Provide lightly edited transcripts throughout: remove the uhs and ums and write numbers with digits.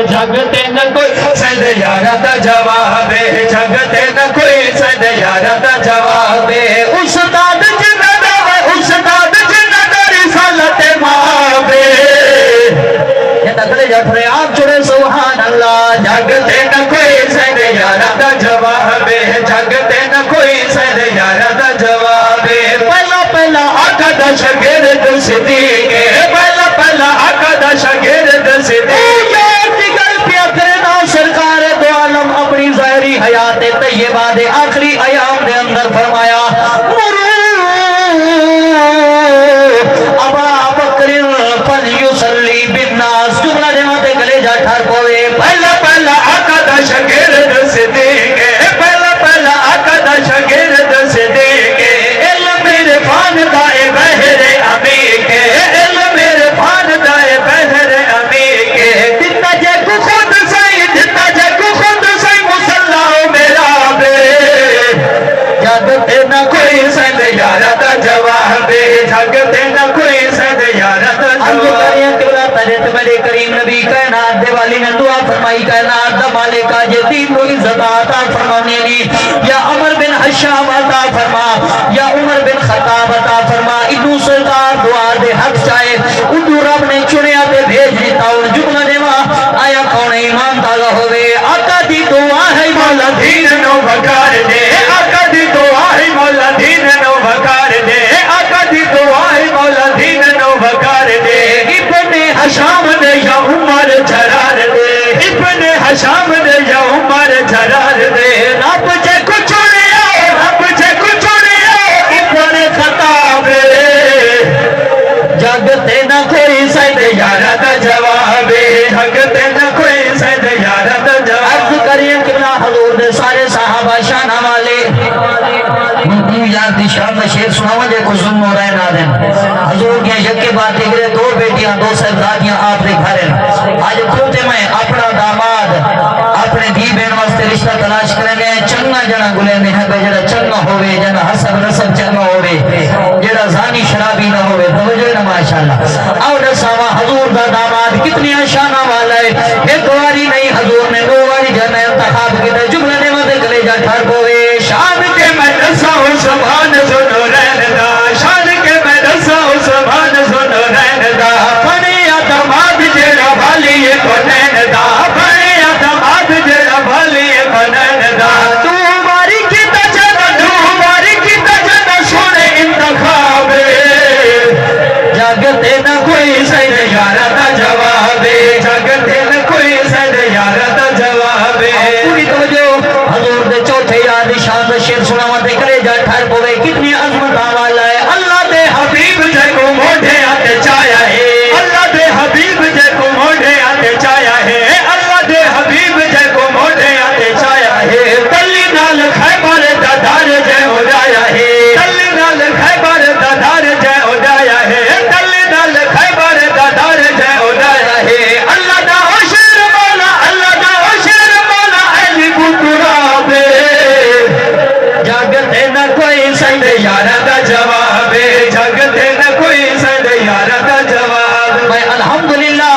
جگتے نہ کوئی سید یارہ دا جواب ہے، جگتے نہ کوئی سید یارہ دا جواب ہے۔ استاد جنہ دا استاد جنہ دا رسالت مابے، یہ تکلے جفرے آپ چھوڑے سبحان اللہ۔ جگتے نہ کوئی سید یارہ دا جواب ہے، جگتے نہ کوئی سید یارہ دا جواب ہے۔ پہلا پہلا آقا دا شاگرد صدیق ہے، پہلا پہلا آقا دا شاگرد صدیق ہے۔ سرکار دو عالم اپنی ظاہری حیات طیبہ دے آخری ایام دے اندر فرمایا ابا بکر فلیصلی بالناس، جملہ جماعت گلے جا ٹھار پوے۔ پہلا پہلا آقا دا شاگرد صدیق ہے، پہلا پہلا آقا دا شاگرد صدیق ہے۔ علم میرے فان دائے بہر عمیق ہے، علم میرے فان دائے بہر عمیق ہے۔ جتنا جے کو خود جگتے نہ کوئی سید یارہ دا جواب ہے، جگتے نہ کوئی سید یارہ دا جواب ہے۔ میرے کریم نبی کائنات دے والی نے دعا فرمائی، کائنات دا مالکہ جدید و عزت عطا فرمانے لی، یا عمر بن حشام عطا فرما، یا عمر بن خطاب عطا فرما۔ ادو سرکار دعا دے حق چاہے ادو رب نے چنیا دے بھیج دیتا اور جملہ دیوا آیا کون ایمان تالا ہوئے۔ آقا دی دعا ہے مولا دین نو بکار دے، آقا دی دعا ہے مولا دین نو بکار دے، آقا دی دعا ہے مولا دین نو بکار دے۔ ابن حشام دے یا عمر جرار دے، ابن حشام دے یا عمر جرار دے۔ رب جے کو چھوڑیا، رب جے کو چھوڑیا ابن خطاب دے۔ جگتے نہ کوئی سید یارہ دا جواب ہے، جگتے نہ کوئی سید یارہ دا جواب۔ عرض کریم قبلہ حضور دے سارے صحابہ شانہ والے یاد دی شام شیر سناوا جے کو ظلم ہو رہے نہ دیں۔ حضور کے یکے بات دیکھ رہے دو بیٹیاں دو صاحبزادیاں آپ دے گھریں آج کھوتے میں اپنا داماد اپنے دی بین واسطے رشتہ تلاش کریں گے۔ چنگا جنا گلے نے ہے جڑا چنگا ہوئے، جنا حسب نسب چنگا ہوئے، جڑا زانی شرابی نہ ہوئے۔ توجہ نہ ماشاءاللہ۔ اور دساوا حضور دا داماد کتنی شانہ والا ہے، ایک واری نہیں حضور نے دو واری جانا انتخاب کی جملہ نے مدد گلے جا ٹھار پوے۔ شان کے میں دسا ہوں سبحان سنو رہن دا، شان کے میں دسا ہوں سبحان سنو رہن دا۔ بنے داماد جڑا بھالی کو نین دا، بنے داماد جڑا بھالی کو نین دا۔ تو ماری کی تجنا، تو ماری کی تجنا سونے انتخاب۔ جگتے نہ کوئی سید یارہ دا جواب، جگتے نہ کوئی سید یارہ دا جواب۔ پوری توجہ حضور دے چوتھے یاد شان شیر سناوا دے کرے جا ٹھار پوے۔ کتنی عظمت والا ہے اللہ دے حبیب جے کو موڑے آتے چایا ہے، اللہ دے حبیب جے کو موڑے آتے چایا ہے، اللہ دے حبیب جے کو موڑے آتے چایا ہے۔ تلی نال خیبر دا دار جے ہو جایا ہے، تلی نال خیبر دا دار جے ہو جایا ہے، تلی نال خیبر دا دار جے ہو جایا ہے۔ اللہ دا شیر مولا، اللہ دا شیر مولا علی بکراب۔ جگتے نہ کوئی سید یارہ دا جواب، جگتے نہ کوئی سید یارہ دا جواب۔ میں الحمدللہ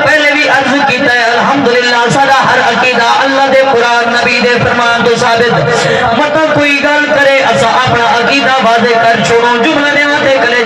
پہلے بھی عرض کیتا ہے، الحمدللہ سارا ہر عقیدہ اللہ دے قرآن نبی دے فرمان تو ثابت۔ مطلب کوئی گل کرے اسا اپنا عقیدہ واضح کر چھوڑو، جملہ نے آتے کلے